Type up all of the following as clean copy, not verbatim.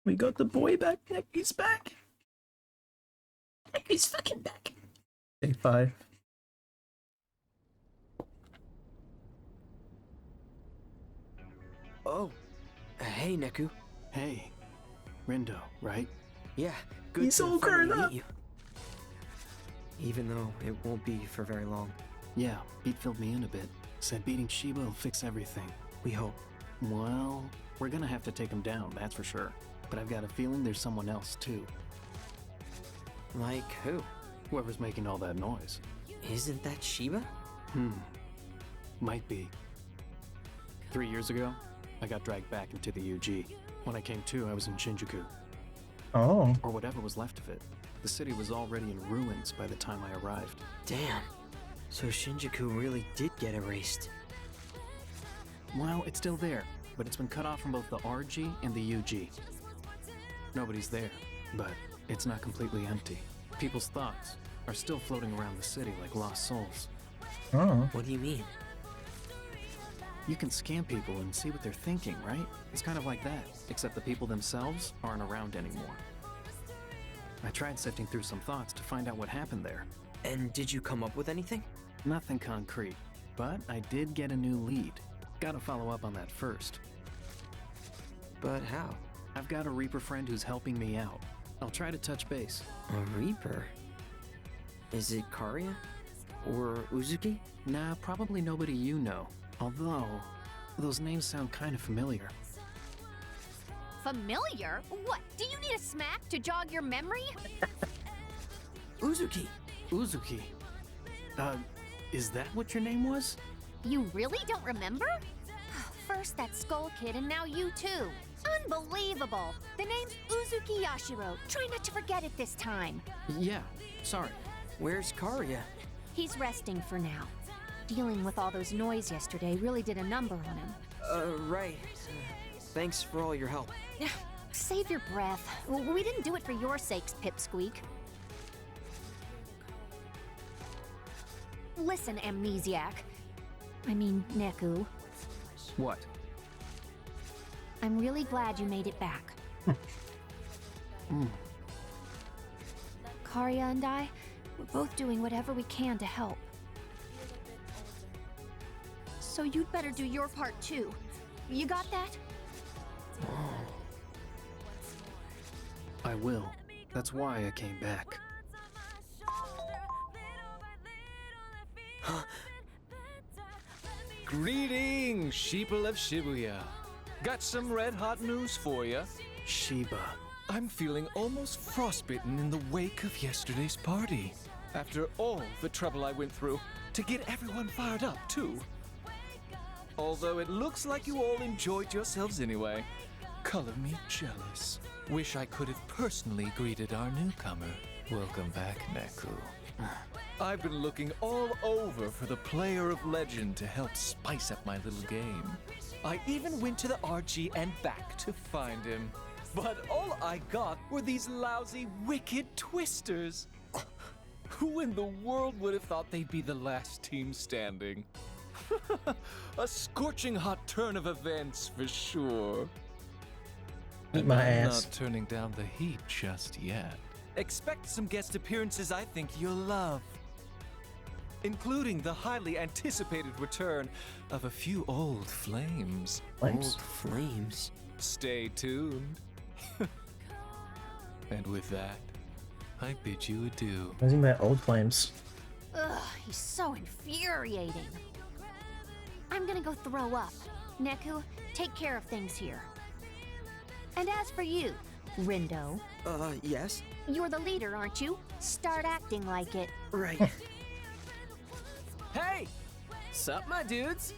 We got the boy back. Necky's back. Necky's fucking back. Day 5. Oh, hey Neku. Hey, Rindo, right? Yeah, good He's to all finally grown up. meet you. Even though it won't be for very long. Yeah, Pete filled me in a bit. Said beating Shiba will fix everything. We hope. Well, we're gonna have to take him down, that's for sure. But I've got a feeling there's someone else, too. Like who? Whoever's making all that noise. Isn't that Shiba? Might be. 3 years ago, I got dragged back into the UG. When I came to, I was in Shinjuku. Oh. Or whatever was left of it. The city was already in ruins by the time I arrived. Damn. So Shinjuku really did get erased. Well, it's still there, but it's been cut off from both the RG and the UG. Nobody's there, but it's not completely empty. People's thoughts are still floating around the city like lost souls. Oh. What do you mean? You can scan people and see what they're thinking, right? It's kind of like that, except the people themselves aren't around anymore. I tried sifting through some thoughts to find out what happened there. And did you come up with anything? Nothing concrete, but I did get a new lead. Gotta follow up on that first. But how? I've got a Reaper friend who's helping me out. I'll try to touch base. A Reaper? Is it Karia? Or Uzuki? Nah, probably nobody you know. Although, those names sound kind of familiar. Familiar? What? Do you need a smack to jog your memory? Uzuki! Uzuki. Is that what your name was? You really don't remember? First that Skull Kid and now you too. Unbelievable! The name's Uzuki Yashiro. Try not to forget it this time. Yeah, sorry. Where's Karia? He's resting for now. Dealing with all those noise yesterday really did a number on him. Right. Thanks for all your help. Save your breath. We didn't do it for your sakes, Pipsqueak. Listen, Amnesiac. I mean, Neku. What? I'm really glad you made it back. Karia and I, we're both doing whatever we can to help. So you'd better do your part too. You got that? I will. That's why I came back. Greetings, sheeple of Shibuya. Got some red-hot news for you. Shiba. I'm feeling almost frostbitten in the wake of yesterday's party. After all the trouble I went through to get everyone fired up, too. Although it looks like you all enjoyed yourselves anyway. Color me jealous. Wish I could have personally greeted our newcomer. Welcome back, Neku. I've been looking all over for the player of legend to help spice up my little game. I even went to the RG and back to find him. But all I got were these lousy, wicked twisters. Who in the world would have thought they'd be the last team standing? A scorching hot turn of events for sure. Eat my I'm ass. not turning down the heat just yet. Expect some guest appearances I think you'll love. Including the highly anticipated return of a few old flames. Flames. Old flames. Stay tuned. And with that, I bid you adieu. What do you mean by old flames? Ugh, he's so infuriating. I'm gonna go throw up. Neku, take care of things here. And as for you, Rindo, Yes? you're the leader, aren't you? Start acting like it. Right. Hey! Sup, my dudes?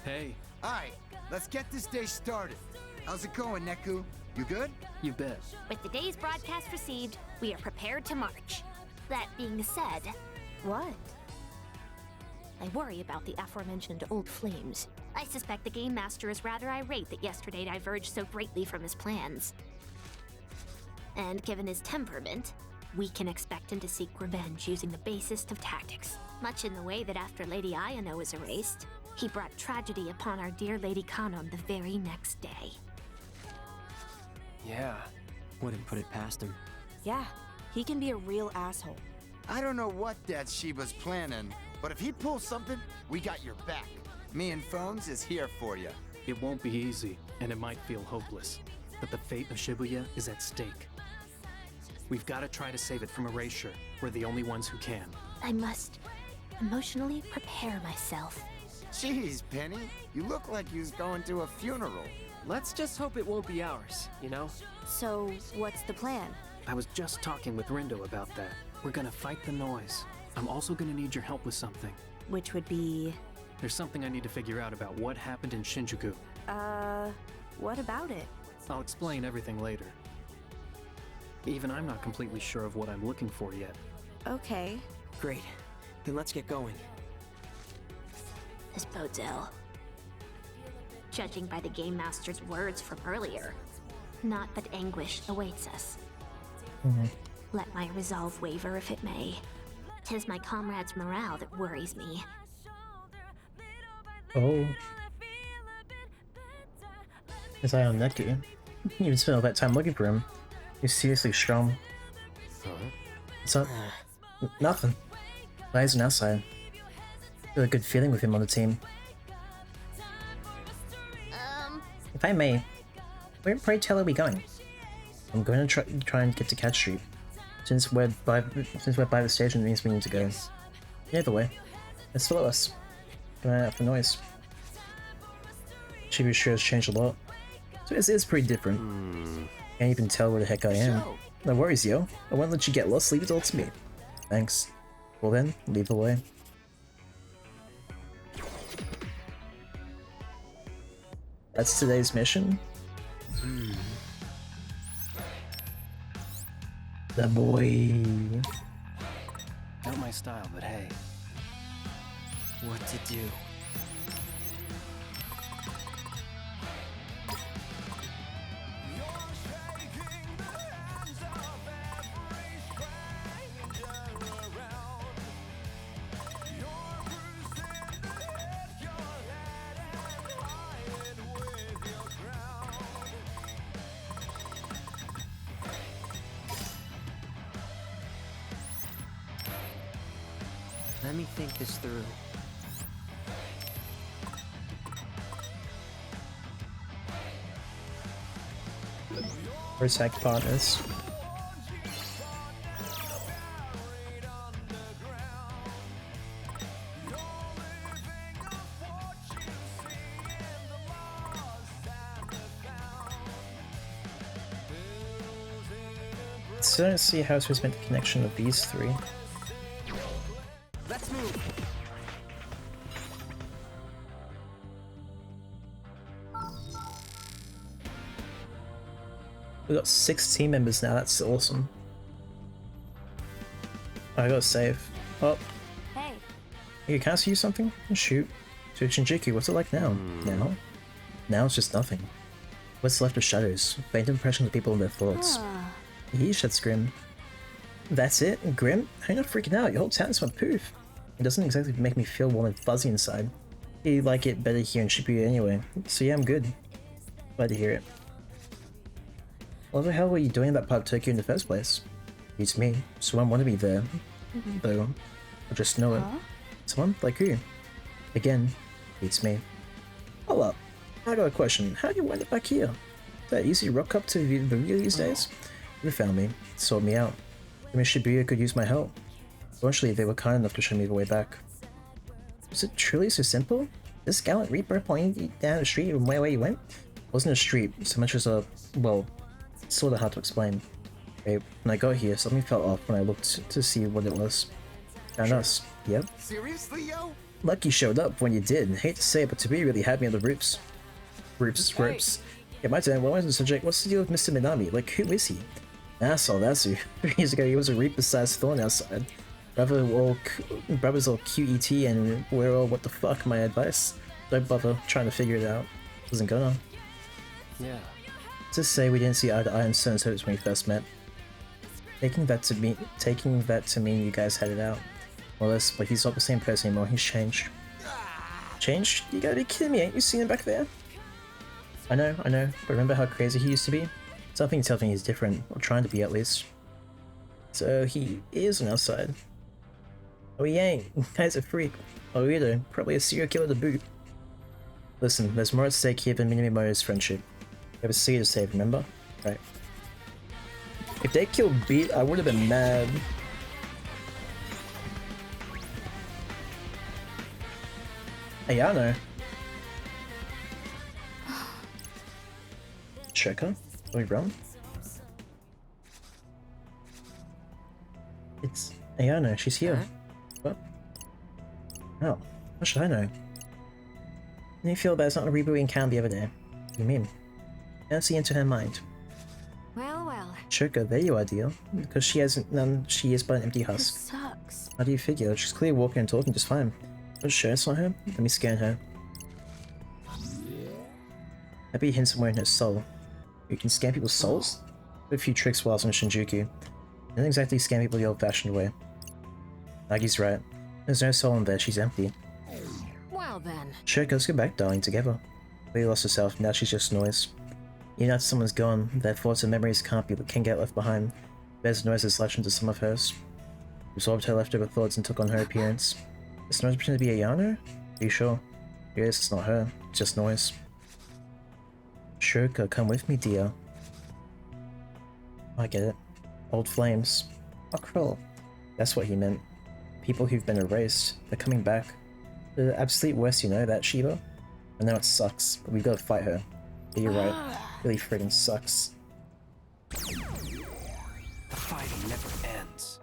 Hey, Alright, let's get this day started. How's it going, Neku? You good? you bet. With the day's broadcast received, we are prepared to march. That being said, What? I worry about the aforementioned old flames. I suspect the Game Master is rather irate that yesterday diverged so greatly from his plans. And given his temperament, we can expect him to seek revenge using the basest of tactics. Much in the way that after Lady Ayano was erased, he brought tragedy upon our dear Lady Kanon the very next day. Yeah. Wouldn't put it past him. Yeah, he can be a real asshole. I don't know what that Shiba's planning, but if he pulls something, we got your back. Me and Phones is here for you. It won't be easy, and it might feel hopeless. But the fate of Shibuya is at stake. We've got to try to save it from erasure. We're the only ones who can. I must emotionally prepare myself. Jeez, Penny, you look like you was going to a funeral. Let's just hope it won't be ours, you know? So, what's the plan? I was just talking with Rindo about that. We're gonna fight the noise. I'm also gonna need your help with something. Which would be... There's something I need to figure out about what happened in Shinjuku. what about it? I'll explain everything later. Even I'm not completely sure of what I'm looking for yet. Okay. Great. Then let's get going. This bodes ill. Judging by the Game Master's words from earlier, naught but anguish awaits us. Let my resolve waver if it may. 'Tis my comrades' morale that worries me. Oh. His eye on Neku. You even spent all that time looking for him. He's seriously strong. What's up? Nothing. Eyes on outside. Feel a good feeling with him on the team. If I may, where pray tell are we going? I'm going to try and get to Cat Street. Since we're by the station, it means we need to go. Either way, let's follow us. Keep an eye out for noise. Chibi sure has changed a lot. So it is pretty different. Can't even tell where the heck I am. No worries, yo. I won't let you get lost. Leave it all to me. Thanks. Well then, lead the way. That's today's mission. The boy. Not my style, but hey. What to do? Let me think this through. We're tag partners. So I don't see how it's supposed to make the connection of these three. Let's move. We got 6 team members now, that's awesome. I gotta save. Oh, Hey, hey, can I ask you something? Shoot. So Shinjuku, what's it like now? Now it's just nothing. What's left of shadows, faint impressions of people and their thoughts. Yeesh, that's grim. That's it? Grim? How are you not freaking out? Your whole town's went poof. It doesn't exactly make me feel warm and fuzzy inside. You like it better here in Shibuya anyway, so yeah, I'm good. Glad to hear it. What the hell were you doing in that part of Tokyo in the first place? It's me, so I want to be there. Though, I just know it. Someone? Like who? Again, it's me. Hold up. I got a question. How do you wind up back here? Is that easy rock up to the view these days? They found me, sought me out. I mean, Shibuya could use my help. Eventually, they were kind enough to show me the way back. Was it truly so simple? This gallant reaper pointing you down the street from where you went? It wasn't a street, so much as a, well, it's sort of hard to explain. Okay, when I got here, something felt off when I looked to see what it was. Found us. Yep. Seriously, yo? Lucky showed up when you did. Hate to say it, but to be really had me on the ropes. Ropes. Yeah, my turn. What was the subject? What's the deal with Mr. Minami? Like, who is he? Asshole, that's who. 3 years ago, he was a reaper-sized thorn outside. Brother's all QET, and we're all what the fuck, my advice. Don't bother trying to figure it out. Wasn't gonna. Yeah. To say we didn't see eye to eye on certain topics when we first met. Taking that to mean you guys had it out. Well, that's, but he's not the same person anymore. He's changed. Changed? You gotta be kidding me! Ain't you seen him back there? I know. But remember how crazy he used to be? Something tells me he's different, or trying to be at least. So he is on our side. Oh, he ain't. Guy's a freak. A weirdo. Probably a serial killer to boot. Listen, there's more at stake here than Minimoto's friendship. We have a sea to save, remember? Right. If they killed Beat, I would have been mad. Ayano. Checker? Do we run? It's Ayano, she's here. What? Oh, what should I know? How do you feel about it's not a reboot in Cam the other day? What do you mean? I don't see into her mind. Well, well. Choco, there you are, dear. Because she hasn't none, she is but an empty This husk. sucks. How do you figure? She's clearly walking and talking just fine. Are you sure it's not her? Let me scan her. Maybe hints somewhere in her soul. You can scan people's souls? Did a few tricks while I was on Shinjuku. I don't exactly scan people the old-fashioned way. Nagi's right. There's no soul in there, she's empty. Well then. Sure, let's go back, darling, together. Lily lost herself, now she's just noise. You know, after someone's gone, their thoughts and memories can get left behind. There's noise has latched into some of hers. Absorbed her leftover thoughts and took on her appearance. Does noise pretend to be Ayano? Are you sure? Yes, it's not her, it's just noise. Shurika, come with me, dear. I get it. Old flames. Oh, Krill. That's what he meant. People who've been erased, they're coming back. The absolute worst, you know, that Shiva? I know it sucks, but we've got to fight her. Yeah, you're right. Really friggin' sucks. The fighting never ends.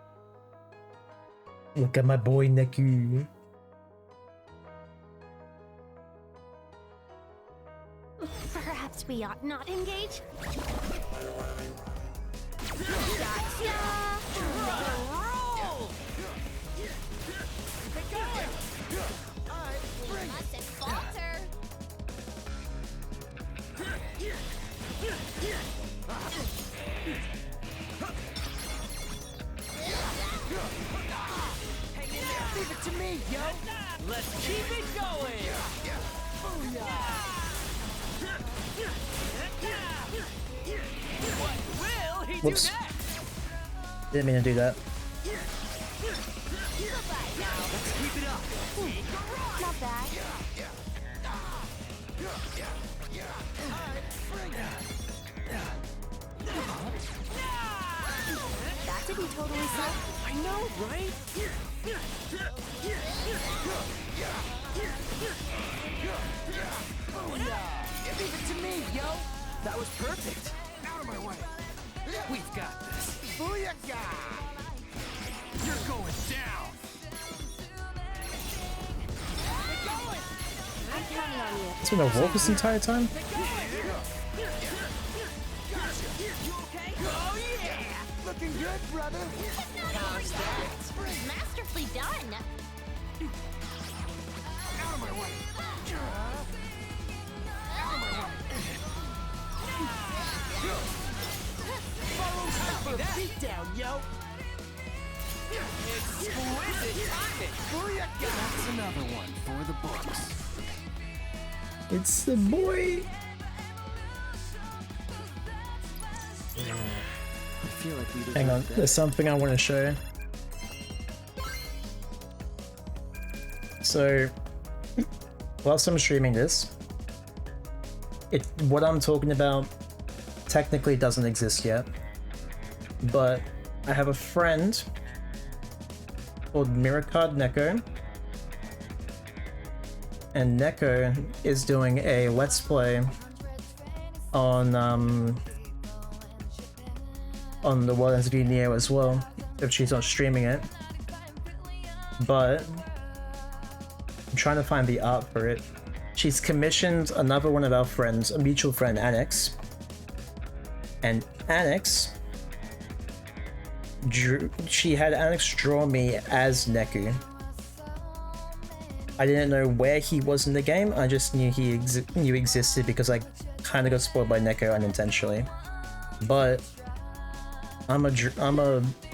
Look at my boy Neku. Perhaps we ought not engage? Mustn't falter. Leave it to me, yo! Let's keep it going! What will he Whoops. do next? Didn't mean to do that. Let's keep it up! Not bad. That didn't totally suck. I know, right? Leave it to me, yo! That was perfect! Out of my way! We've got this! Booyaka! You're going down! I'm counting on you. It's been a wolf this entire time? Oh yeah! Looking good, brother. How's that? Masterfully done. Out of my way! Follow that beat down, yo! Exquisite timing! Booyaka! That's another one for the books. It's the boy! I feel like we Hang on, there's something I want to show. So, whilst I'm streaming this, what I'm talking about technically doesn't exist yet, but I have a friend called Miracard Neko, and Neko is doing a Let's Play on the World Ends View Neo as well, if she's not streaming it. But I'm trying to find the art for it. She's commissioned another one of our friends, a mutual friend, Annex. And Annex she had Annex draw me as Neku. I didn't know where he was in the game, I just knew he existed because I kind of got spoiled by Neko unintentionally. But I'ma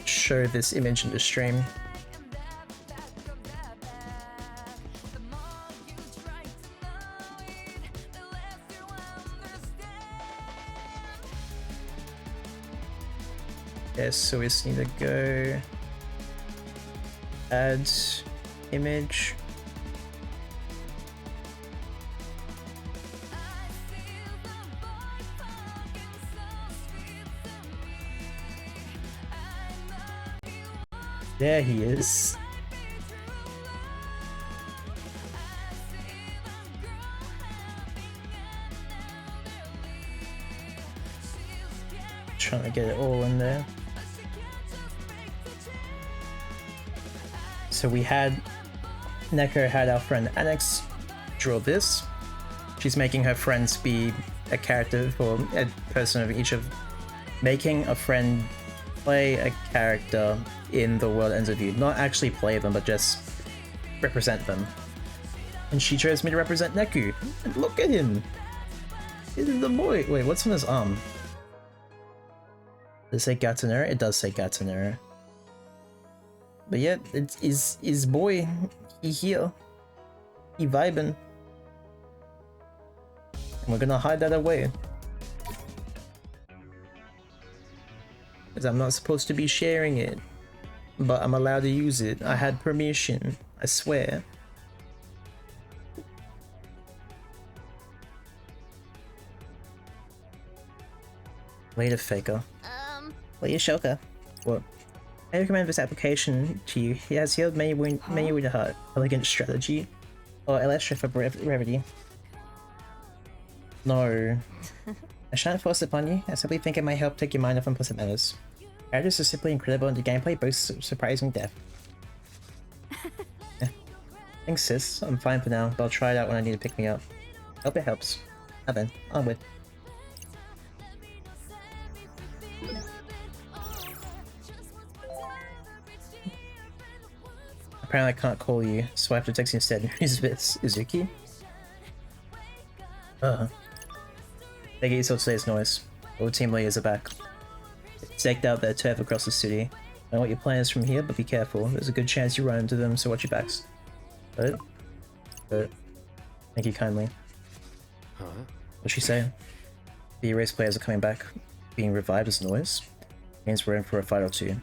show this image in the stream. Yes, so we just need to go add image. There he is. Trying to get it all in there. So we had Neko had our friend Annex draw this. She's making her friends be a character for a person of each of making a friend play a character in the world ends of view. Not actually play them, but just represent them. And she chose me to represent Neku. And look at him! He's the boy. Wait, what's on his arm? Does it say Gato? It does say Gato. But yeah, it is his boy. He here. He vibing. And we're gonna hide that away. Because I'm not supposed to be sharing it. But I'm allowed to use it. I had permission. I swear. Later, Faker. Later, Shulker. What? I recommend this application to you. It has healed many wounded heart. Elegant strategy. Or electric for brevity. No. I shan't force it upon you. I simply think it might help take your mind off unpleasant matters. Characters are simply incredible and the gameplay boasts surprising depth. Yeah. Thanks sis, I'm fine for now, but I'll try it out when I need to pick me up. Hope it helps. Now then, onward. Apparently I can't call you, so I have to text you instead. Who's this? Izuki? They get yourself today's noise. All team leaders are back. Staked out their turf across the city. I know what your plan is from here, but be careful. There's a good chance you run into them, so watch your backs. But thank you kindly. Huh? What'd she say? The erased players are coming back. Being revived as noise. Means we're in for a fight or two.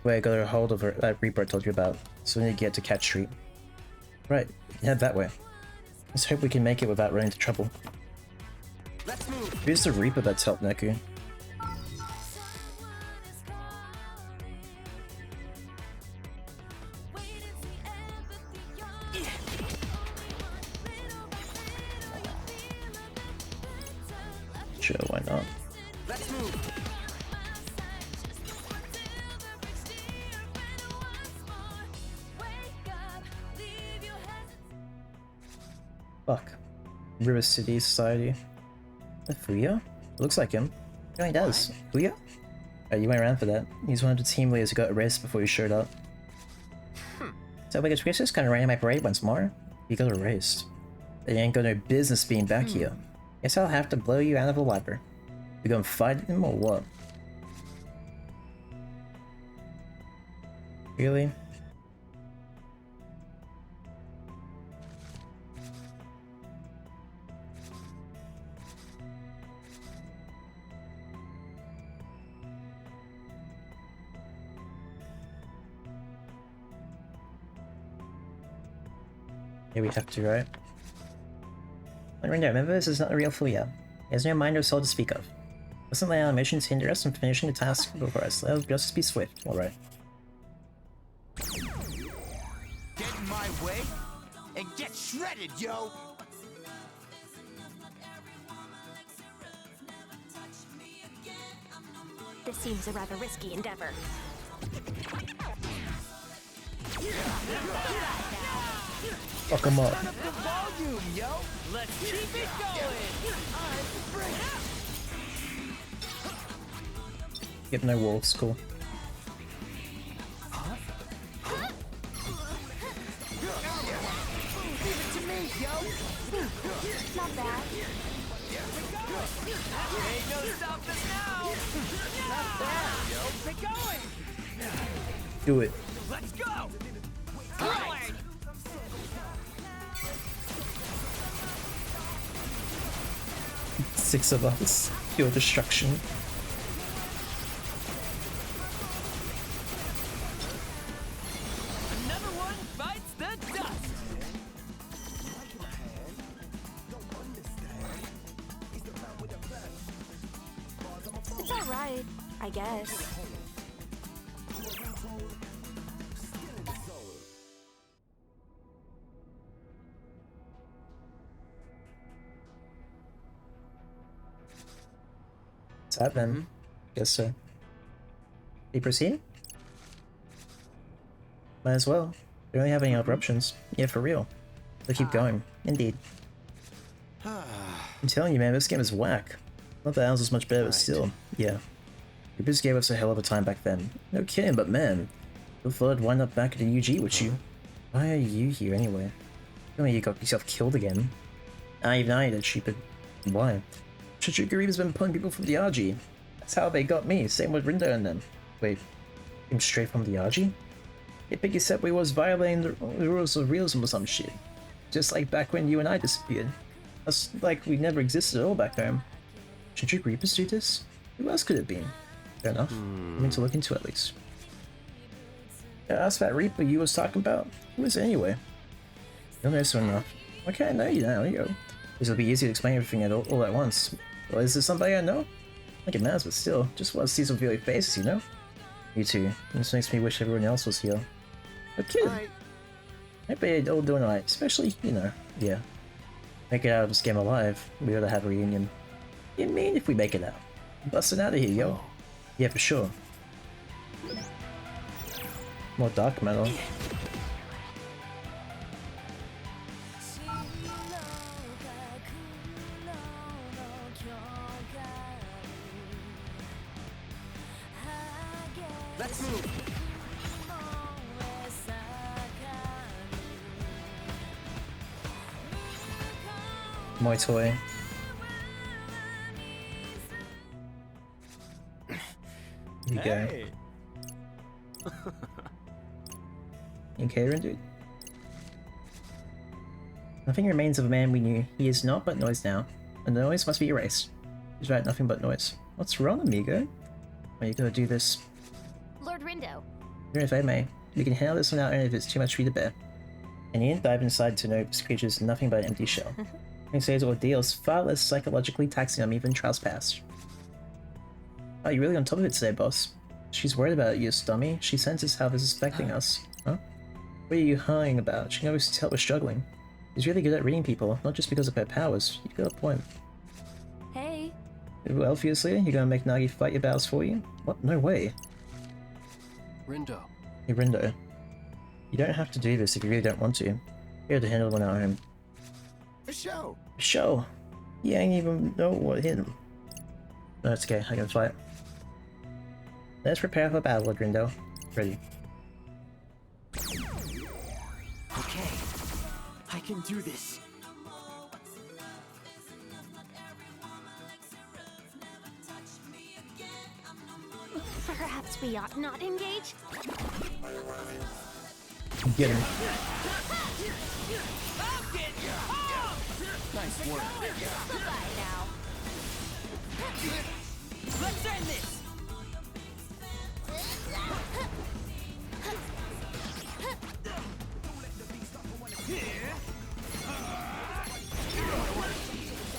Wait, I got a hold of her, that Reaper I told you about. So we need to get to Cat Street. Right, head that way. Let's hope we can make it without running into trouble. Let's move. Who's the Reaper that's helped Neku? Sure, why not? Let's move. Fuck. River City Society. Fuya? Looks like him. Yeah, he does. Fuya? Oh, you went around for that. He's one of the team leaders who got erased before you showed up. So we guess just kind of ran in my parade once more. You got erased. They ain't got no business being back here. Guess I'll have to blow you out of the water. You gonna fight him or what? Really? Yeah, we have to, right? Remember, this is not a real Fuya. He has no mind or soul to speak of. Doesn't let our missions hinder us from finishing the task before us. Let us just be swift, alright. Get in my way and get shredded, yo! This seems a rather risky endeavor. Fuck him up. Turn up the volume, yo. Let's keep it going. Get no walls, cool. Leave it to me, yo. Not bad. Ain't no stopping us now. Not bad, yo. Keep going. Do it. Let's go. Forward. 6 of us. Pure destruction. right, I guess. What's that then? Guess so. We proceed? Might as well. We don't have any other options. Yeah, for real. So keep going. Indeed. I'm telling you, man, this game is whack. Not that ours was much better, but still. Yeah. Reapers gave us a hell of a time back then. No kidding, but man, who thought I'd wind up back at the UG with you? Why are you here anyway? Tell me you got yourself killed again. Even I did, stupid. Why? Tsumugi Reaper's been pulling people from the RG. That's how they got me, same with Rindo and them. Wait, came straight from the RG? They think you said we was violating the rules of realism or some shit. Just like back when you and I disappeared. Us like we never existed at all back home. Tsumugi Reapers do this? Who else could it be? Fair enough. I mean to look into at least. Yeah, that's that Reaper you was talking about. Who is it anyway? You'll know soon enough. Why can't I know you now, yo? This will be easy to explain everything all at once. Well, is this somebody I know? Like it matters, but still, just want to see some familiar faces, you know? You too. This makes me wish everyone else was here. No kidding. I bet you're all doing alright, especially, you know, yeah. Make it out of this game alive, we ought to have a reunion. You mean if we make it out? Busting out of here, yo. Yeah, for sure. More dark metal. Let's move. Moi toy. Here you Hey. go. You catering, dude? Nothing remains of a man we knew. He is not but noise now. And the noise must be erased. He's right, nothing but noise. What's wrong, amigo? Are you gonna do this? Lord Rindo. Even if I may, we can handle this without any if it's too much for you to bear. And he didn't dive inside to know this creature is nothing but an empty shell. He says his ordeal is far less psychologically taxing on me than trials past. Oh, you're really on top of it today, boss. She's worried about you, dummy. She senses how this is affecting us. Huh? What are you hurrying about? She knows to tell we're struggling. She's really good at reading people, not just because of her powers. You got a point. Hey. Well, obviously, you're gonna make Nagi fight your battles for you? What? No way. Rindo. Hey, Rindo. You don't have to do this if you really don't want to. You're to handle one at home. A show. Show. You ain't even know what hit him. No, it's okay. I can fight. Let's prepare for battle, Lord Rindo. Ready. Okay, I can do this. Perhaps we ought not engage? Get him. Nice work. Goodbye now. Let's end this.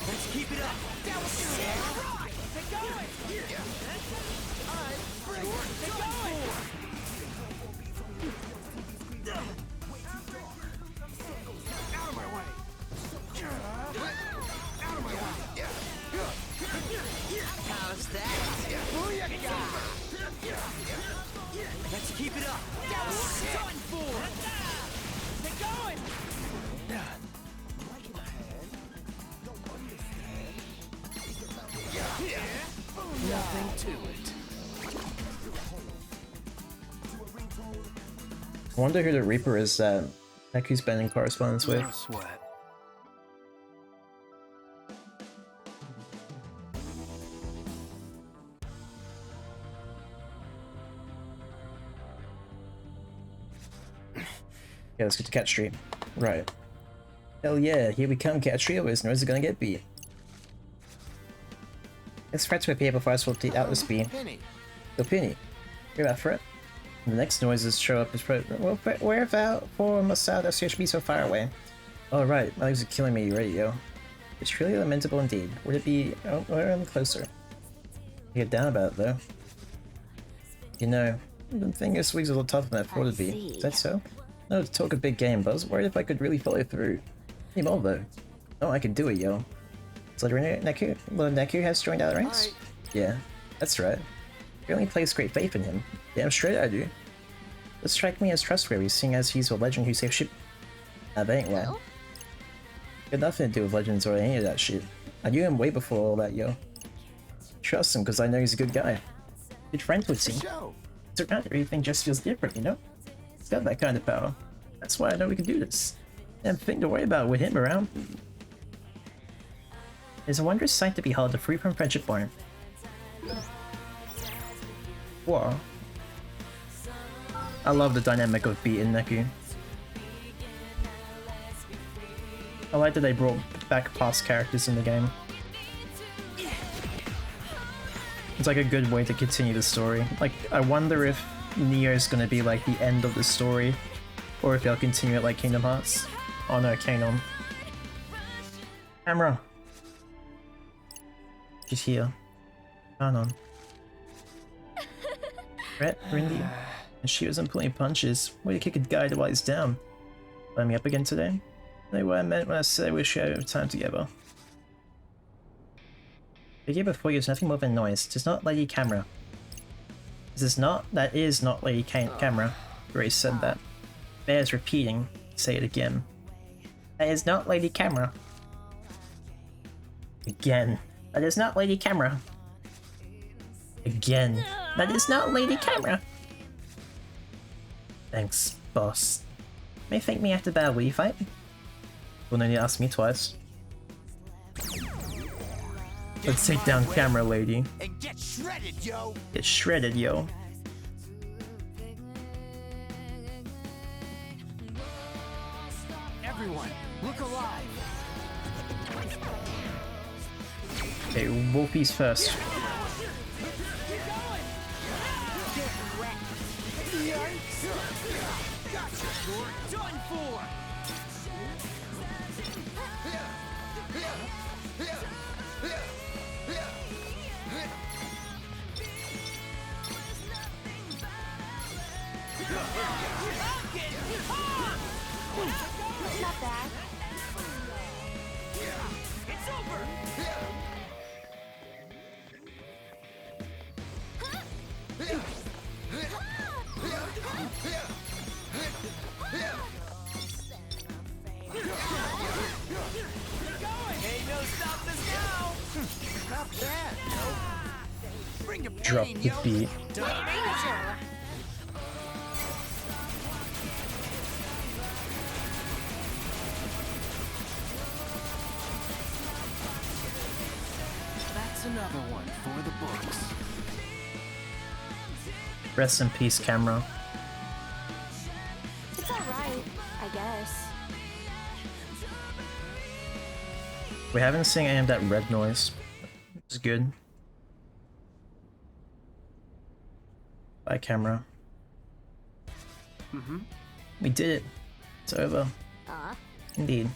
Let's keep it up. That was sick. Get going. All right, bring it. Get going. Out of my way. Out of my way. How's that? Booyah! Let's keep it up. That was sick. Done for. Get going. Nothing to it. I wonder who the Reaper is that Neku's been in correspondence with. No sweat. Yeah, let's get to Cat Street. Right. Hell yeah, here we come, Cat Street. Where's Noise gonna get beat? Let's threat to appear before I swap the Atlas beam. Penny. Yo, Penny. Hear that threat? The next noises show up as well, where about for must out that should be so far away. Oh right, my legs are killing me already, yo. It's truly lamentable indeed. Would it be we're closer? get down about it though. You know, the thing this week's a little tougher than I thought it'd be. Is that so? No, to talk a big game, but I was worried if I could really follow through. Hey, more though. Oh, I can do it, yo. So Neku? Well, Neku has joined our ranks? Yeah, that's right. I only place great faith in him. Damn straight I do. This strike me as trustworthy, seeing as he's a legend who saved ship. That ain't well. Got nothing to do with legends or any of that shit. I knew him way before all that, yo. Trust him because I know he's a good guy. Good friends would seem. So not everything just feels different, you know? He's got that kind of power. That's why I know we can do this. Damn thing to worry about with him around. It's a wondrous sight to behold, the free from friendship born. Whoa. I love the dynamic of Beat and Neku. I like that they brought back past characters in the game. It's like a good way to continue the story. Like, I wonder if Neo's gonna be like the end of the story, or if they'll continue it like Kingdom Hearts. Oh no, Kingdom. Camera! She's here. Turn on. Brett, Rindy. And she wasn't pulling punches. Way to kick a guy while he's down. Line me up again today? Know what I meant when I said we should have time together. The year before you was nothing more than noise. It is not Lady Camera. That is not Lady Camera. Grace said that. Bears repeating. Say it again. That is not Lady Camera. Again. That is not Lady Camera. Again. That is not Lady Camera. Thanks, boss. May thank me after battle, will you fight? Well, no need to ask me twice. Let's take down Camera Lady. And get shredded, yo! Get shredded, yo. Everyone, look alive! Okay, Wolfie's first. Done for! Not bad. It's over! Ain't no stopping us now! Not bad, yo. Bring your Drop pain, the yo. beat. That's another one for the books. Rest in peace, Camera. It's alright, I guess. We haven't seen any of that red noise. It's good. Bye, Camera. We did it. It's over. Indeed.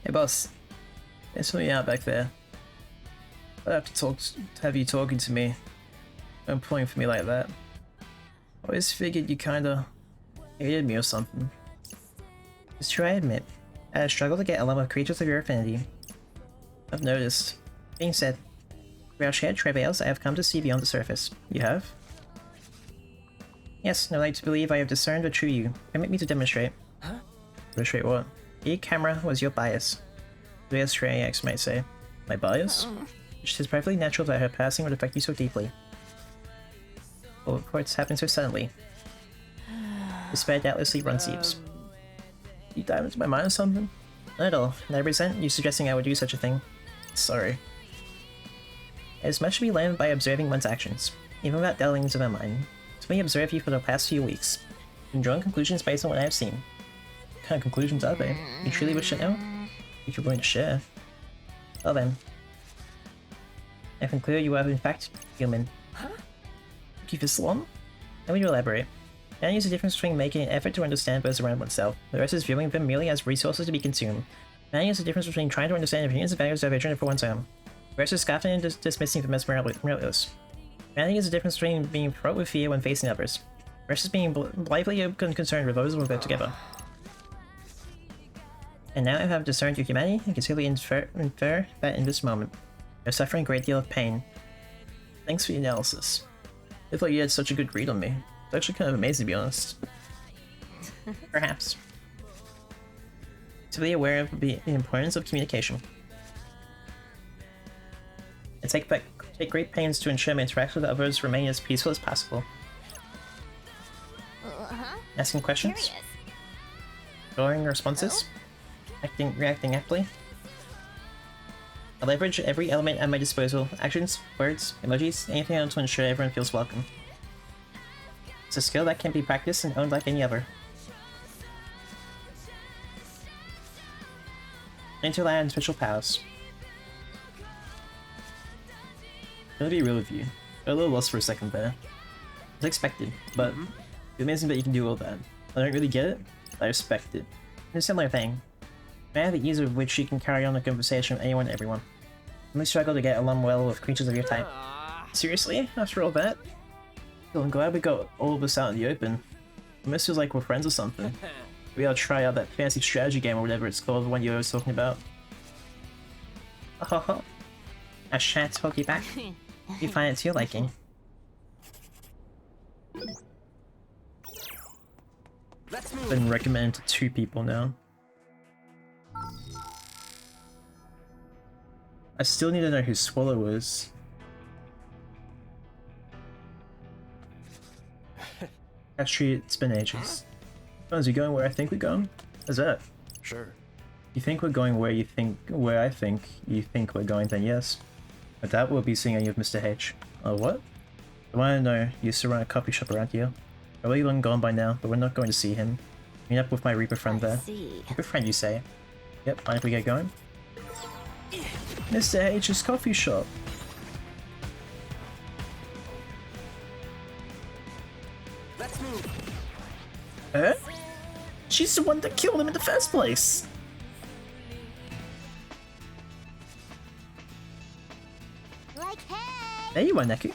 Hey, boss. Thanks for me out back there. I have to have you talking to me. Don't point for me like that. I always figured you kinda hated me or something. It's true, I admit. I had struggled to get along with creatures of your affinity. I've noticed. Being said, through our shared travails, I have come to see beyond the surface. You have? Yes, and I'd like to believe I have discerned the true you. Permit me to demonstrate. Huh? Demonstrate what? Your camera was your bias. The astray X might say. My bias? It is perfectly natural that her passing would affect you so deeply. Well, reports happen so suddenly. Despair doubtlessly runs deeps. You dive into my mind or something? Not at all, and I resent you suggesting I would do such a thing. Sorry. It is much to be learned by observing one's actions, even without delving into their mind. To me, observe you for the past few weeks, and drawing conclusions based on what I have seen. What kind of conclusions are they? You truly wish to know? If you're willing to share. Well then. I conclude you are in fact human. Huh? Thank you for so long? Let me elaborate. Man is the difference between making an effort to understand those around oneself, the rest is viewing them merely as resources to be consumed. Man is the difference between trying to understand opinions and values divergent for one's own. Versus scoffing and dismissing the mesmerillos. Manning is the difference between being fraught with fear when facing others, versus being blithely concerned with those who will go together. And now I have discerned your humanity and can simply infer that in this moment, you're suffering a great deal of pain. Thanks for the analysis. I thought you had such a good read on me. It's actually kind of amazing, to be honest. Perhaps. To be aware of the importance of communication. I take great pains to ensure my interactions with others remain as peaceful as possible. Asking questions? Drawing responses? Reacting aptly? I leverage every element at my disposal, actions, words, emojis, anything else to ensure everyone feels welcome. It's a skill that can be practiced and owned like any other. Interland and special powers. I'm gonna be real with you. Got a little lost for a second there. It's expected, but it's amazing that you can do all that. I don't really get it, but I respect it. It's a similar thing. I have the ease with which you can carry on a conversation with anyone and everyone. I only struggle to get along well with creatures of your type. Seriously? After all that? Well, I'm glad we got all of this out in the open. It almost feels like we're friends or something. We ought to try out that fancy strategy game or whatever it's called, the one you were talking about. Oh, a chat hold you back. You find it to your liking. Been recommended to 2 people now. I still need to know who Swallow is. Actually, it's been ages. Are we going where I think we're going? Is that? Sure. You think we're going where I think you think we're going, then yes. But that will be seeing any of Mr. H. Oh, what? I want to know, you used to run a coffee shop around here. Probably long gone by now, but we're not going to see him. Meet up with my Reaper friend there. Reaper friend, you say? Yep, mind if we get going? Mr. H's coffee shop. Let's move. Huh? She's the one that killed him in the first place! Like, hey! There you are, Neku.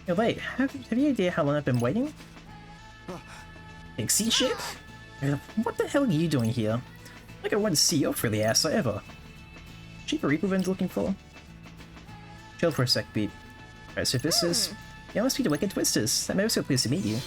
Yo, wait, have you any idea how long I've been waiting? Pixie shit? What the hell are you doing here? Like I want to see your frilly ass ever. Cheaper Reaper Vin's looking for? Chill for a sec, Beat. Alright, so this is... Yeah, must be the Wicked Twisters. I'm ever so pleased to meet you.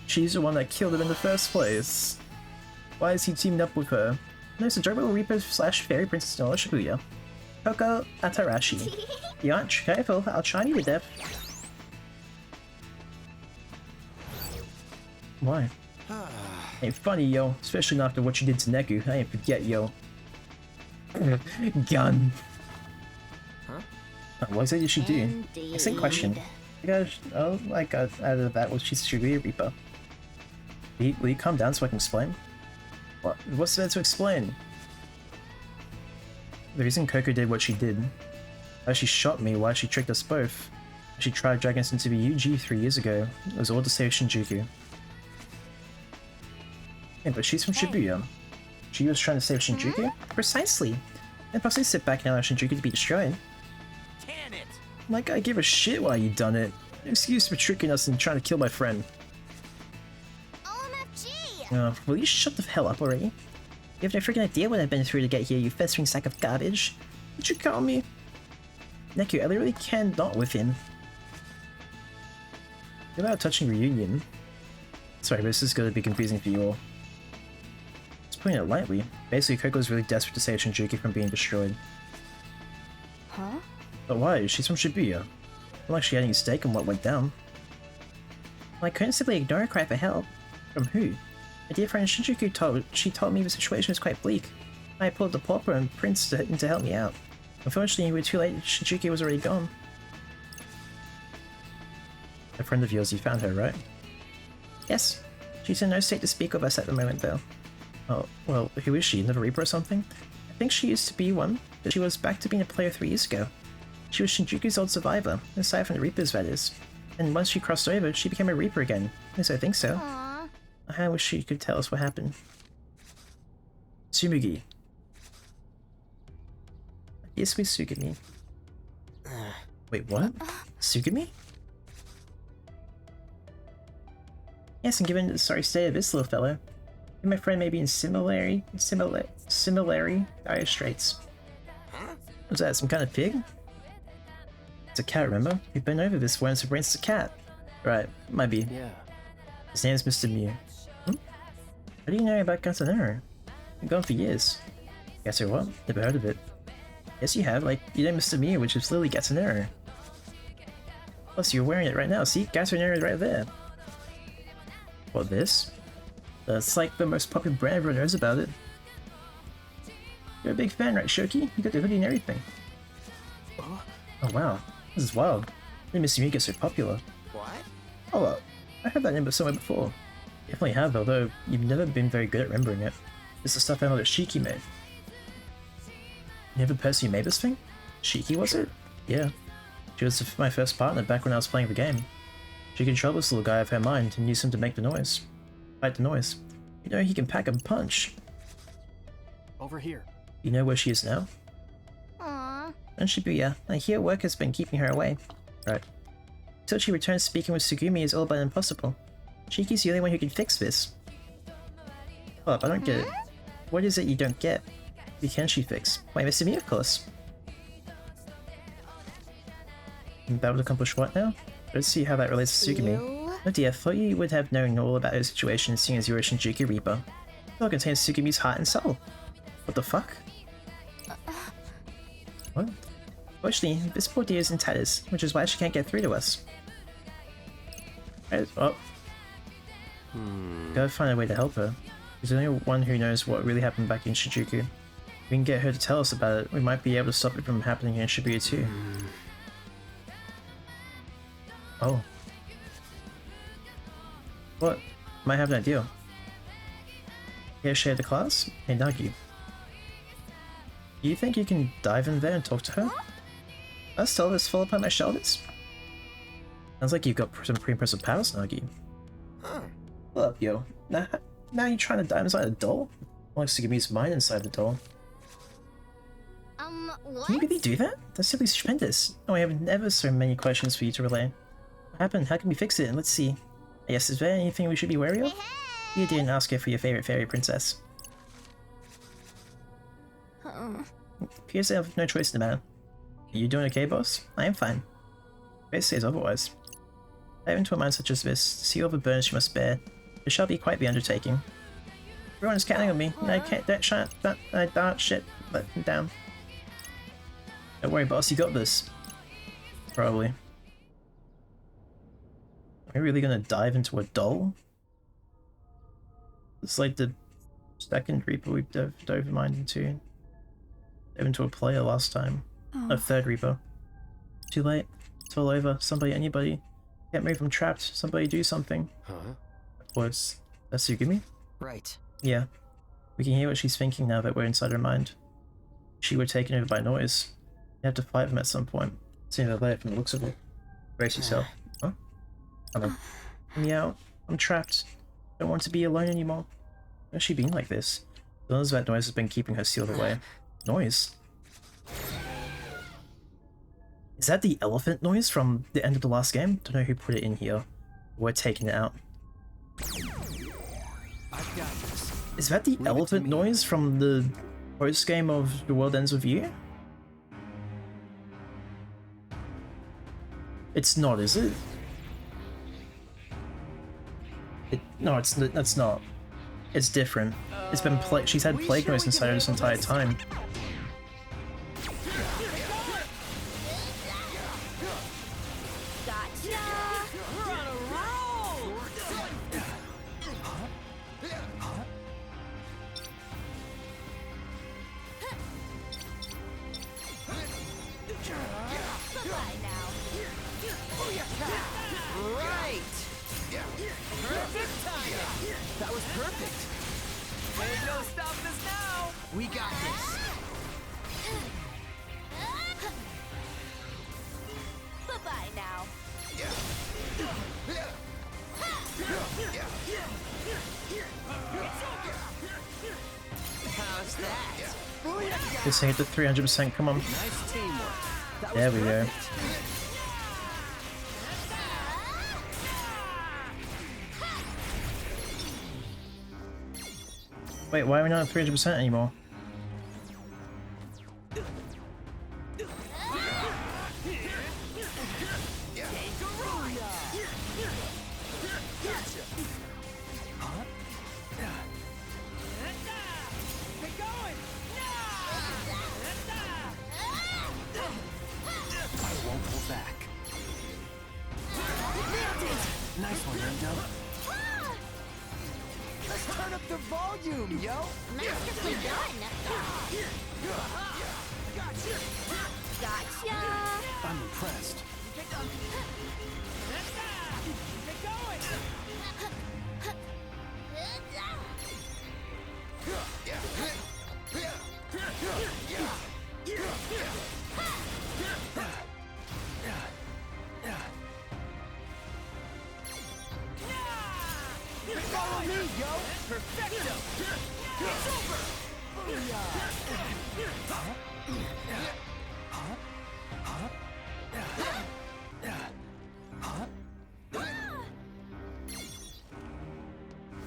She's the one that killed him in the first place. Why is he teamed up with her? There's a German Reaper / Fairy Princess no Shibuya. Koko Atarashi. You aren't careful, I'll chime you to death. Why? Ain't funny, yo. Especially after what you did to Neku. I ain't forget, yo. Gun. Huh? What exactly did she do? Excellent question. I got out of that was she's a Shibuya Reaper. Will you calm down so I can explain? What? What's there to explain? The reason Coco did what she did, why she shot me, why she tricked us both, she tried dragging us into the UG 3 years ago, it was all to save Shinjuku. Yeah, but she's from Shibuya. She was trying to save Shinjuku? Precisely! And possibly sit back and allow Shinjuku to be destroyed. Can it? Like, I give a shit why you done it. No excuse for tricking us and trying to kill my friend. OMFG! Will you shut the hell up already? You have no freaking idea what I've been through to get here, you festering sack of garbage. What'd you call me? Neku, I literally cannot with him. You're about a touching reunion. Sorry, but this is gonna be confusing for you all. Just putting it lightly. Basically, Coco is really desperate to save Shinjuku from being destroyed. Huh? But why? She's from Shibuya. Not like she had any stake in what went down. Well, I couldn't simply ignore a cry for help. From who? My dear friend Shinjuku told me the situation was quite bleak. I pulled the pauper and Prince in to help me out. Unfortunately, we were too late. Shinjuku was already gone. A friend of yours, you found her, right? Yes. She's in no state to speak with us at the moment, though. Oh, well, who is she? Another Reaper or something? I think she used to be one, but she was back to being a player 3 years ago. She was Shinjuku's old survivor, aside from the Reapers, that is. And once she crossed over, she became a Reaper again. At least I think so. Aw. I wish she could tell us what happened. Tsumugi. Yes, we Sugimi. Wait, what? Sugimi? Yes, and given the sorry state of this little fellow, he and my friend may be in similarly dire straits. Was that some kind of pig? It's a cat, remember? We've been over this once, it's a cat. Right, might be. Yeah. His name's Mr.Mew. How do you know about Gato? Been gone for years. Gato what? Never heard of it. Yes, you have. Like, you know Mr.Mew, which is literally Gato. Plus, you're wearing it right now. See? Gato is right there. What, this? That's like the most popular brand, everyone knows about it. You're a big fan, right, Shoki? You got the hoodie and everything. Oh wow, this is wild. When Mr. Mew gets so popular. What? Hold up, I heard that number somewhere before. Definitely have, although you've never been very good at remembering it. It's the stuff I know that Shiki made. You ever personally made this thing? Shiki, was it? Yeah. She was my first partner back when I was playing the game. She controlled this little guy of her mind and used him to make the noise. Fight the noise. You know, he can pack a punch. Over here. You know where she is now? Aw. And Shibuya, I hear work has been keeping her away. Right. Until she returns, speaking with Tsugumi is all but impossible. Shiki's the only one who can fix this. Oh, I don't get it. What is it you don't get? Who can she fix? Why, Mr. Mew, of course. And that would accomplish what now? Let's see how that relates to Tsugumi. You? Oh dear, I thought you would have known all about her situation seeing as you're a Shinjuku Reaper. It all contains Tsugumi's heart and soul. What the fuck? What? Fortunately, this poor dear is in tatters, which is why she can't get through to us. Oh. Gotta find a way to help her. She's the only one who knows what really happened back in Shinjuku. If we can get her to tell us about it, we might be able to stop it from happening in Shibuya too. Oh. What? Might have an idea. Here, share the class? Hey, Nagi. Do you think you can dive in there and talk to her? Us tell this fall upon my shoulders? Sounds like you've got some pretty impressive powers, Nagi. Hold up, yo. Now you're trying to dive inside a doll? Likes to give me his mind inside the doll. What? Can you really do that? That's simply stupendous. Oh, I have ever so many questions for you to relay. What happened? How can we fix it? And let's see. I guess, is there anything we should be wary of? Hey, You didn't ask her for your favorite fairy princess. Appears I have no choice in the matter. Are you doing okay, boss? I am fine. Grace says otherwise. Dive into a mind such as this, to see all the burdens she must bear. It shall be quite the undertaking. Everyone is counting on me, and I can't let them down. Don't worry, boss, you got this. Probably. Are we really gonna dive into a doll? It's like the second Reaper we dove mind into. Dove into a player last time. A third Reaper. Too late. It's all over. Somebody, anybody. Can't move, I'm trapped. Somebody do something. Was that Tsugumi? Right. Yeah. We can hear what she's thinking now that we're inside her mind. She were taken over by noise. You have to fight them at some point. Seeing the later from the looks of it. Brace yourself. Huh? Let me out. I'm trapped. Don't want to be alone anymore. Why has she been like this? The noise that noise has been keeping her sealed away. Noise? Is that the elephant noise from the end of the last game? Don't know who put it in here. We're taking it out. I've got this. Is that the elephant noise from the post game of The World Ends With You? It's not, is it? No, that's not. It's different. It's been she's had plague noise inside her this entire time. Gotcha. We're on a roll! Bye now. Right! Perfect timing! That was perfect! Ain't no stopping us now! We got this. Bye-bye now. How's that? Just hit the 300%, come on. Nice teamwork. That There was we go. perfect. Wait, why are we not at 300% anymore? I won't hold back. Nice one, Ringo. Let's turn up the volume, yo. Masterfully done. Gotcha. I'm impressed. Follow me, yo. Perfecto. It's over.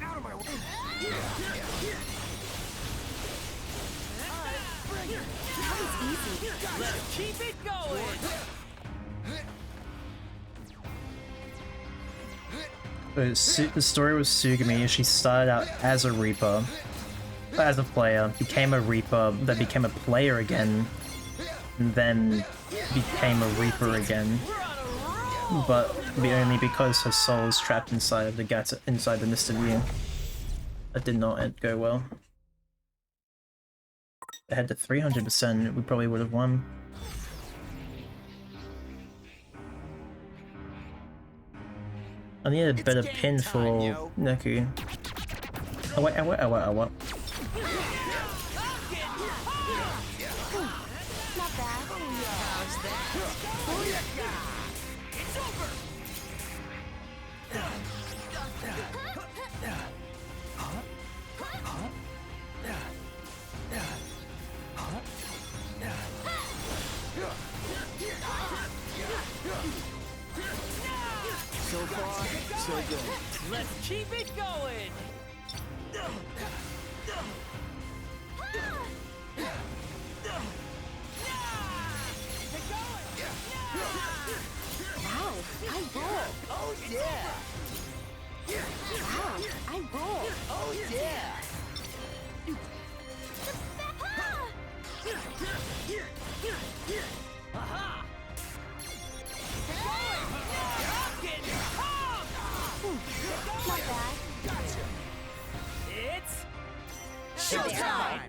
Out of my way. That was easy. Let's keep it going. The story was Tsumugi. She started out as a Reaper, as a player, became a Reaper, then became a player again, and then became a Reaper again. But only because her soul is trapped inside of the Gato, inside the Mr.Mew. That did not go well. If it had the 300%, we probably would have won. I need a better pin for Neku. Oh wait, oh wait, oh wait, oh wait. Not bad. How's that? Booyaka! It's over. So far, so good. Let's keep it going. Wow, I roll. Oh yeah. Wow, I roll. Oh yeah. Aha. Not bad. It's showtime.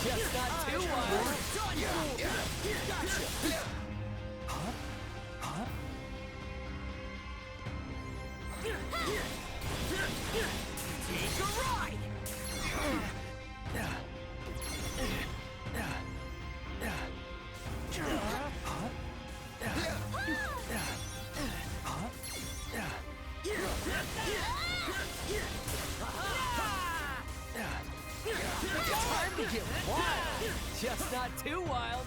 Just not too wild. Take a ride. Time to get wild. Just not too wild.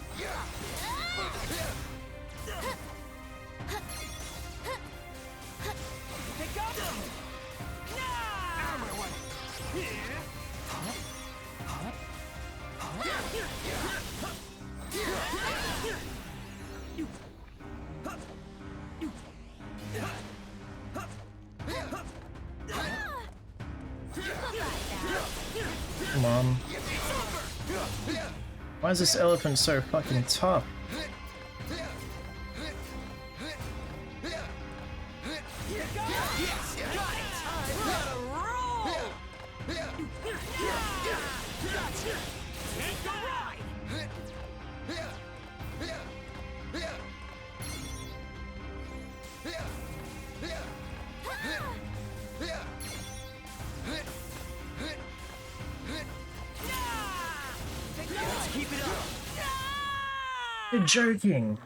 Pick up. Out of my way. Come on. Why is this elephant so fucking tough? Yes, got it. I'm gonna roll. You're joking.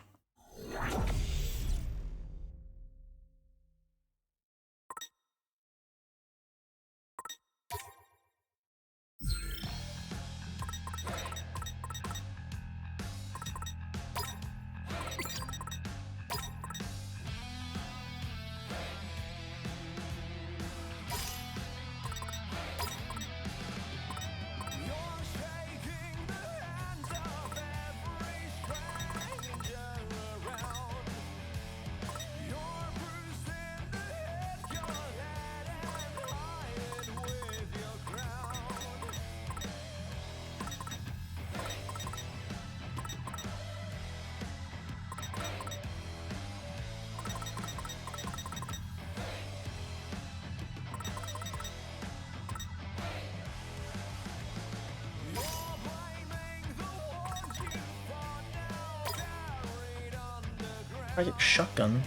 Project Shotgun.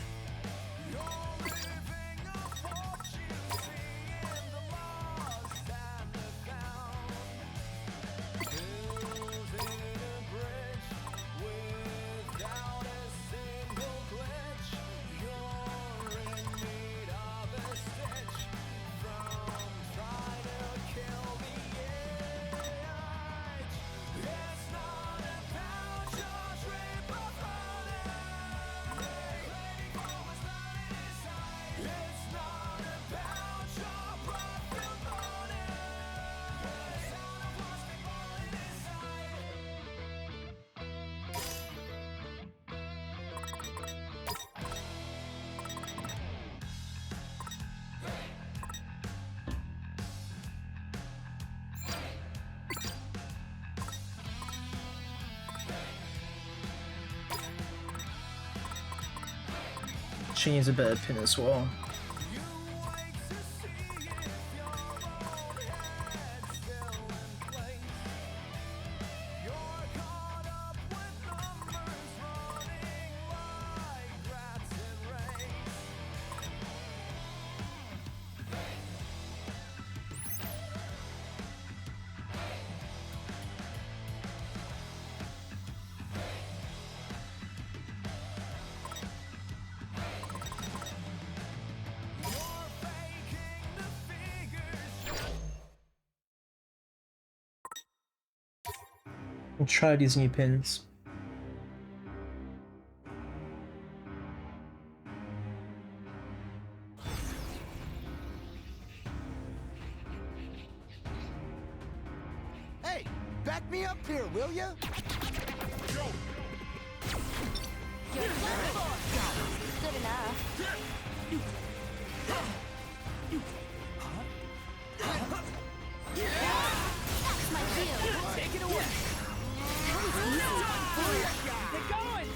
She needs a better pin as well. I'll try these new pins. Hey, back me up here, will ya? You're good enough. That's my deal. Take it away. That was easy. Get going.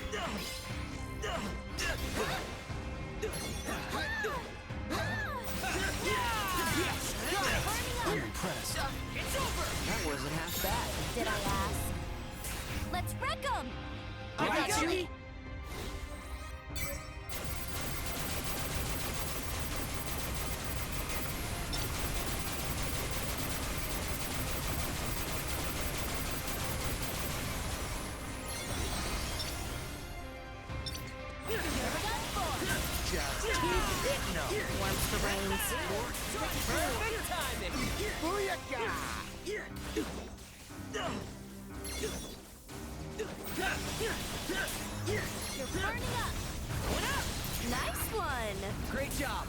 I'm impressed. It's over. That wasn't half bad. Did I ask? Let's wreck 'em! I got you. Warms the brains. Perfect timing. Booyaka! You're burning up! Nice one! Great job.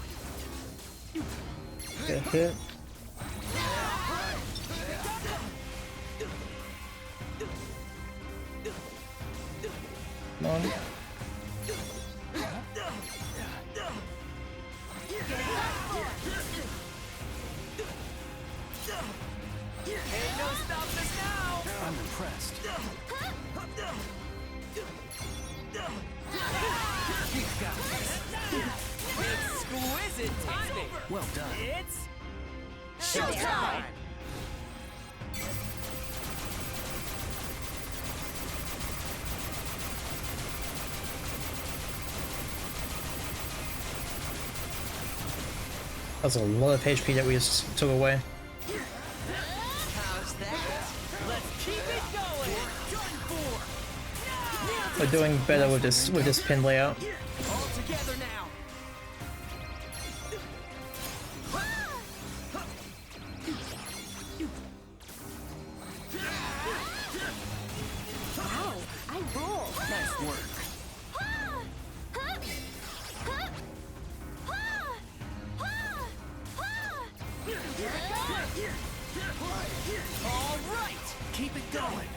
Get hit. Come on. Ain't no stopping us now. I'm impressed. He's got this. Exquisite timing. Well done. It's Showtime! That's a lot of HP that we just took away. how's that? Let's keep it going. Turn 4. We're doing better with this pin layout. All together now. Wow, I roll. Nice work. All right. Keep it going.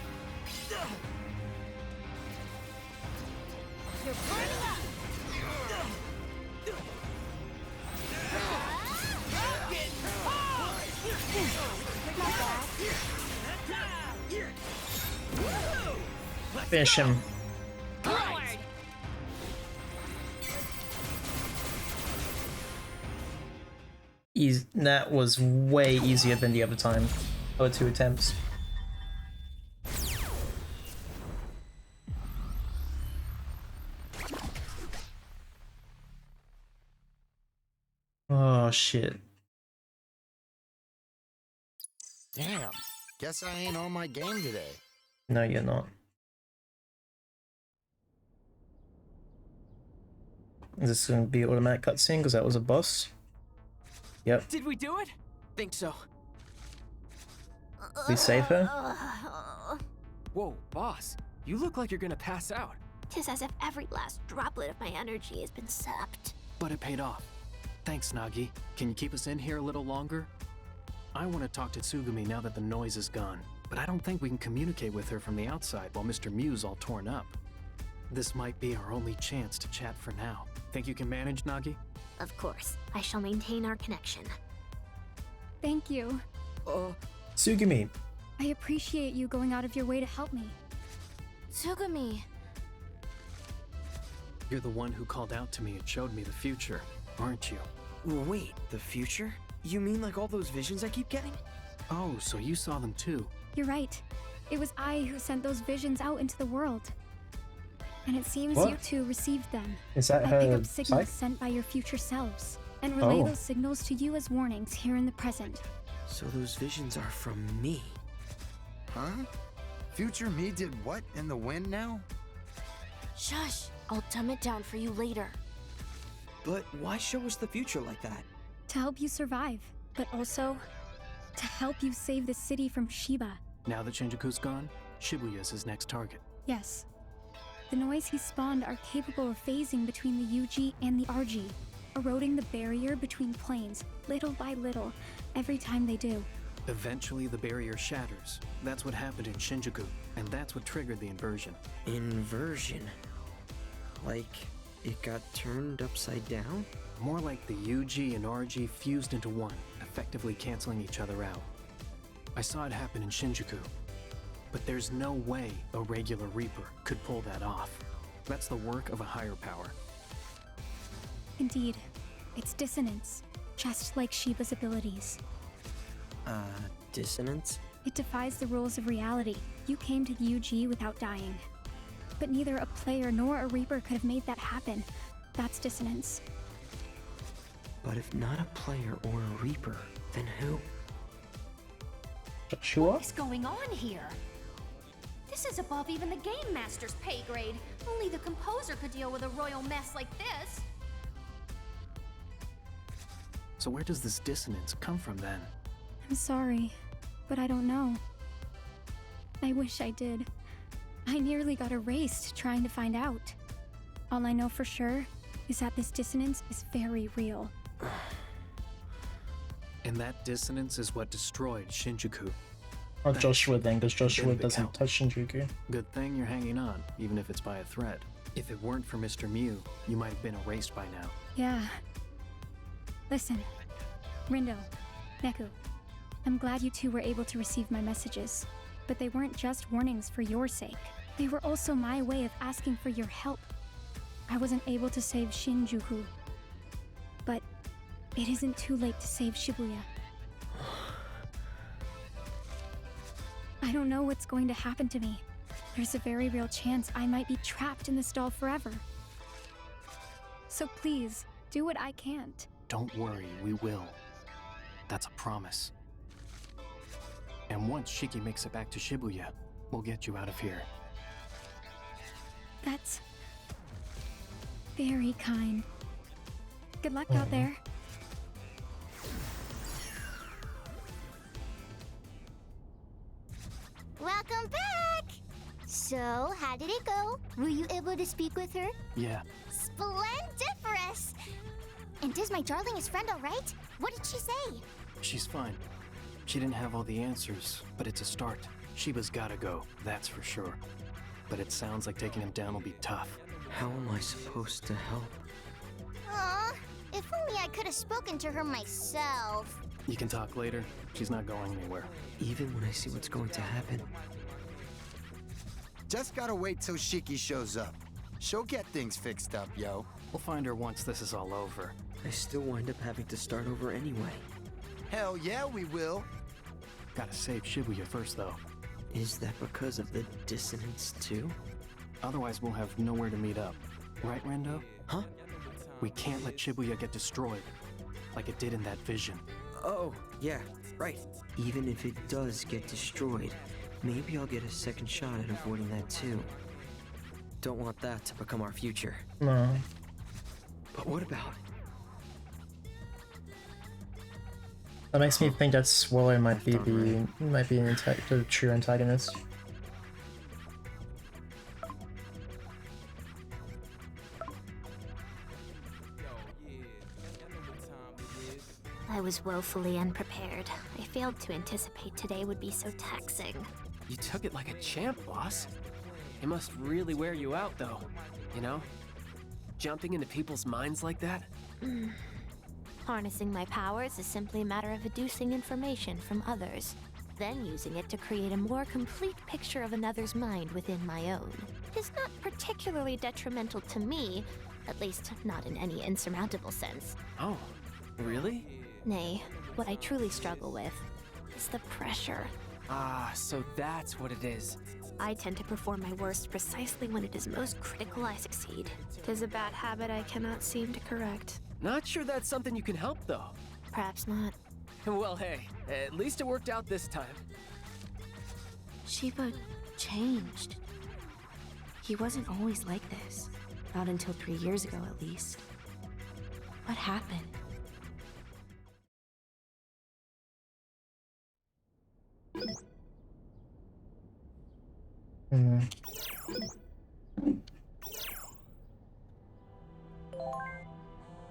You're burning up. Finish him. That was way easier than the other time. Other 2 attempts. Oh shit. Damn. Guess I ain't on my game today. No, you're not. Is this going to be automatic cutscene because that was a boss? Yep. Did we do it? Think so. We save her? Whoa, boss. You look like you're gonna pass out. 'Tis as if every last droplet of my energy has been sapped. But it paid off. Thanks, Nagi. Can you keep us in here a little longer? I want to talk to Tsugumi now that the noise is gone, but I don't think we can communicate with her from the outside while Mr. Mew's all torn up. This might be our only chance to chat for now. Think you can manage, Nagi? Of course, I shall maintain our connection. Thank you. Tsugumi. I appreciate you going out of your way to help me. Tsugumi. You're the one who called out to me and showed me the future, aren't you? Wait, the future? You mean like all those visions I keep getting? Oh, so you saw them too. You're right. It was I who sent those visions out into the world. And it seems What? you two received them. Is that I pick her up signals psych? sent by your future selves and relay Oh. those signals to you as warnings here in the present. So those visions are from me. Huh? Future me did what in the wind now? Shush. I'll dumb it down for you later. But why show us the future like that? To help you survive, but also to help you save the city from Shiba. Now that Shinjuku's gone, Shibuya's his next target. Yes. The noise he spawned are capable of phasing between the UG and the RG, eroding the barrier between planes, little by little, every time they do. Eventually, the barrier shatters. That's what happened in Shinjuku, and that's what triggered the inversion. Inversion? Like, it got turned upside down? More like the UG and RG fused into one, effectively canceling each other out. I saw it happen in Shinjuku, but there's no way a regular Reaper could pull that off. That's the work of a higher power. Indeed, it's dissonance, just like Shiba's abilities. Dissonance? It defies the rules of reality. You came to the UG without dying. But neither a player nor a Reaper could have made that happen. That's dissonance. But if not a player or a Reaper, then who? Joshua? What's going on here? This is above even the Game Master's pay grade. Only the composer could deal with a royal mess like this. So where does this dissonance come from then? I'm sorry, but I don't know. I wish I did. I nearly got erased trying to find out. All I know for sure is that this dissonance is very real. And that dissonance is what destroyed Shinjuku. Not Joshua then, because Joshua Bit of a doesn't count. touch Shinjuku. Good thing you're hanging on, even if it's by a thread. If it weren't for Mr. Mew, you might have been erased by now. Yeah. Listen, Rindo, Neku, I'm glad you two were able to receive my messages, but they weren't just warnings for your sake. They were also my way of asking for your help. I wasn't able to save Shinjuku, but it isn't too late to save Shibuya. I don't know what's going to happen to me. There's a very real chance I might be trapped in this doll forever. So please, do what I can't. Don't worry, we will. That's a promise. And once Shiki makes it back to Shibuya, we'll get you out of here. That's very kind. Good luck out there. Welcome back! So, how did it go? Were you able to speak with her? Yeah. Splendiferous! And is my darling his friend alright? What did she say? She's fine. She didn't have all the answers, but it's a start. Shiba's gotta go, that's for sure. But it sounds like taking him down will be tough. How am I supposed to help? Aw, if only I could have spoken to her myself. You can talk later. She's not going anywhere. Even when I see what's going to happen. Just gotta wait till Shiki shows up. She'll get things fixed up, yo. We'll find her once this is all over. I still wind up having to start over anyway. Hell yeah, we will. Gotta save Shibuya first, though. Is that because of the dissonance, too? Otherwise, we'll have nowhere to meet up. Right, Rando? Huh? We can't let Shibuya get destroyed, like it did in that vision. Oh, yeah, right. Even if it does get destroyed, maybe I'll get a second shot at avoiding that too. Don't want that to become our future. No. But what about? That makes me think that Swallow might be the true antagonist. I was woefully unprepared. I failed to anticipate today would be so taxing. You took it like a champ, boss. It must really wear you out, though. You know? Jumping into people's minds like that? Harnessing my powers is simply a matter of deducing information from others, then using it to create a more complete picture of another's mind within my own. It is not particularly detrimental to me, at least not in any insurmountable sense. Oh, really? Nay, what I truly struggle with is the pressure. Ah, so that's what it is. I tend to perform my worst precisely when it is most critical I succeed. 'Tis a bad habit I cannot seem to correct. Not sure that's something you can help, though. Perhaps not. Well, hey, at least it worked out this time. Shiba changed. He wasn't always like this. Not until 3 years ago, at least. What happened?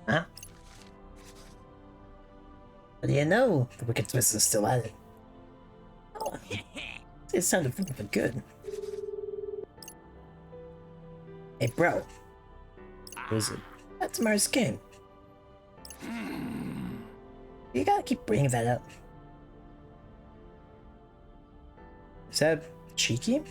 Huh? What do you know? The Wicked Twist is still at it. Oh, it sounded really good. Hey, bro. What is it? That's tomorrow's game. You gotta keep bringing that up. Is that cheeky?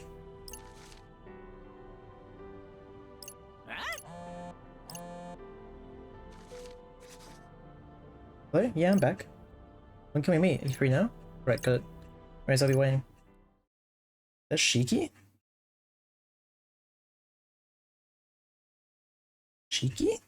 What? Yeah, I'm back. When can we meet? Are you free now? Right, got it. Where's I'll be waiting? That's Shiki? Shiki?